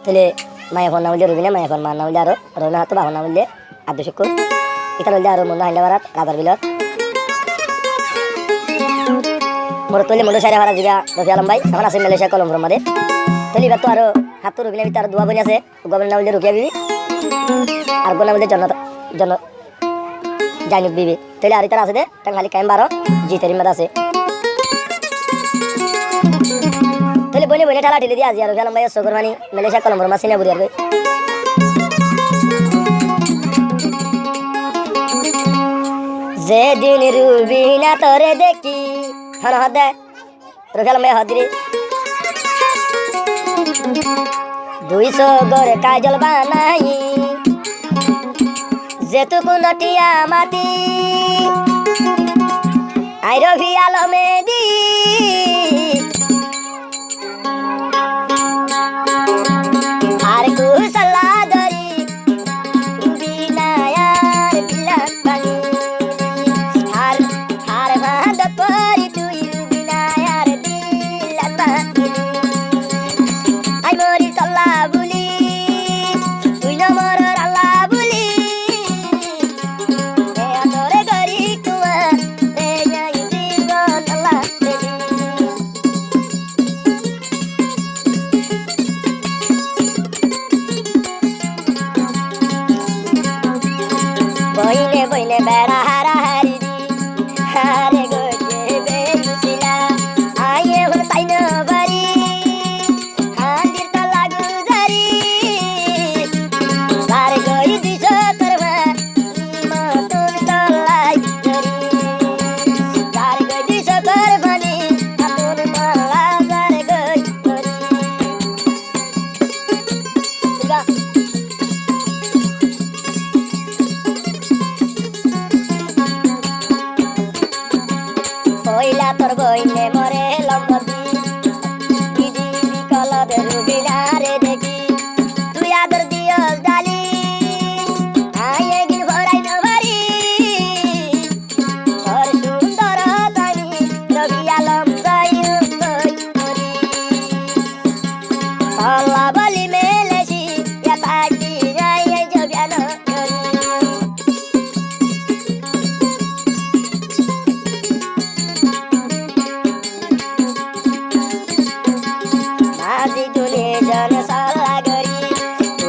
তাহলে মায়া ফোন না বললে রুবিনা মায়া ফোন মান না বললে আরো রবিনা হাত বাহন না বললে আব্দু শুকুর এটা বললে আরো মন্দ হাইলা বারাত রাজার বিলত মোর তৈলে মন্দ সাইরা হারা জিগা রফি আলম ভাই এখন আছে মালয়েশিয়া কলম্বোর মাঝে তাহলে এবার তো আরো হাত তো রুবিনা ভিতরে দোয়া বই আছে গোবিন না বললে রুকিয়া বিবি আর গোনা বললে জন জাইনুক বিবি তাহলে আর ইতার আছে দে টাঙ্গালি কাইম বারো জিতের মাঝে আছে তাহলে বনে বনে ঠালা ঠেলে দিয়ে আজি আর রফি আলম ভাই সগর মানি মালয়েশিয়া কলম্বোর মাছ সিনা বুড়ি আর যেদিন রুবিনা তোরে দেখি হন হদে রফি আলম ভাই হদিরে 200 গড়ে কাজল বানাই যেটুকু নটিয়া মাটি আই রফি আলমে দি আর কুশলা ধরি বিনায়ার বিলাস পানি আর আর বাঁধ করি তুই বিনায়ার বিলাস পানি আই মরি তল্লা বুলি তুই না মর আল্লাহ বুলি এ আদরে করি কুয়া রে যাই জীবন আল্লাহ বইনে বইনে বেড়া হারা হারি হারে গোটে বেগুছিলা আইয়ে হল তাই না বাড়ি হান্দির তলা গুজারি সারে গই দিছ করবা মতন তলাই জরি সারে গই দিছ করবানি মতন তলা সারে গই জরি পয়লা তোর বইনে মরে লম্বি দিদি কলদে রুবিনা রে দেখি তুই আদর দিয়স ডালি আয়ে গিন ভরাই নবারি তোর সুন্দর তানি রবি আলম গাইরু কই করি আল্লাহ বলি মেলেছি ইয়া পাটি যাই জবিয়ানো করি আজি দুলে জন সালা গরি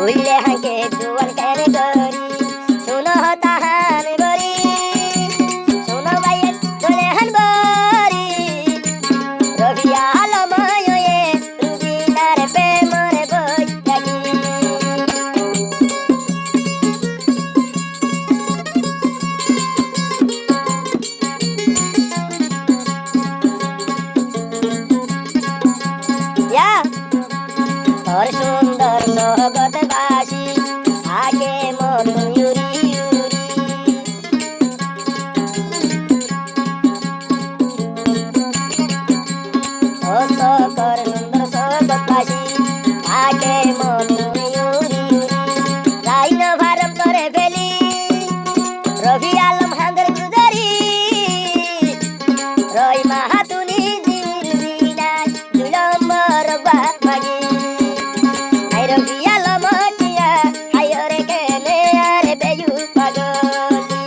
উইলে হাকে দুয়ান কেন গরি শুনো তাহান গরি শুনো বাইয়ে দুলে হান বরি রবি আলম হয়ে রুবিনার প্রেমরে বই থাকি ইয়া তোর সুন্দর জগৎ বাসি আগে মন ইউরি ইউরি ও সকর সুন্দর জগৎ বাসি আগে মন ইউরি ইউরি রাইন ভারম করে ফেলি রবি আলম হাঙ্গর গুজারি রই মাহাতুনি জির বিনাই দুলম্বর বাগি আই রবি আলম টিয়া হায়রে কেনে আরে বেয়ু পাগলি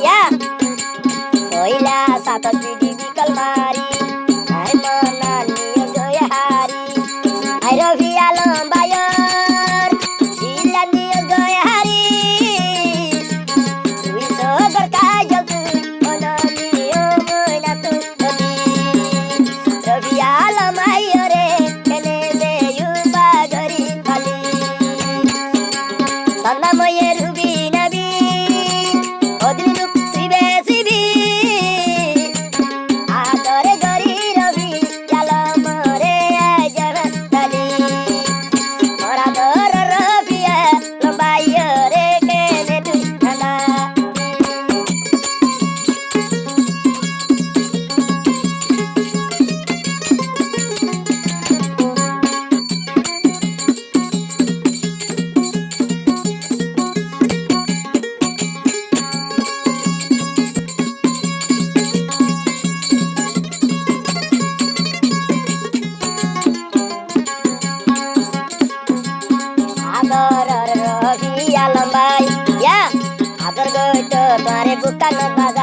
ইয়া কইলা সাত দিদি বিকল মারি আই মনা নিয়ে গয় হারি আই রবি আলম বায়র ইলা নিয়ে গয় হারি তুই সগর কাজল তুই অননিও মইনা তু নদী রবি আলম আইরে কেনে বেয়ু বাগরি খালি তন্নাময়ে রুবি নবী ওদিন দুঃখ তুই বেসিবি আমারে বুকানো বাজার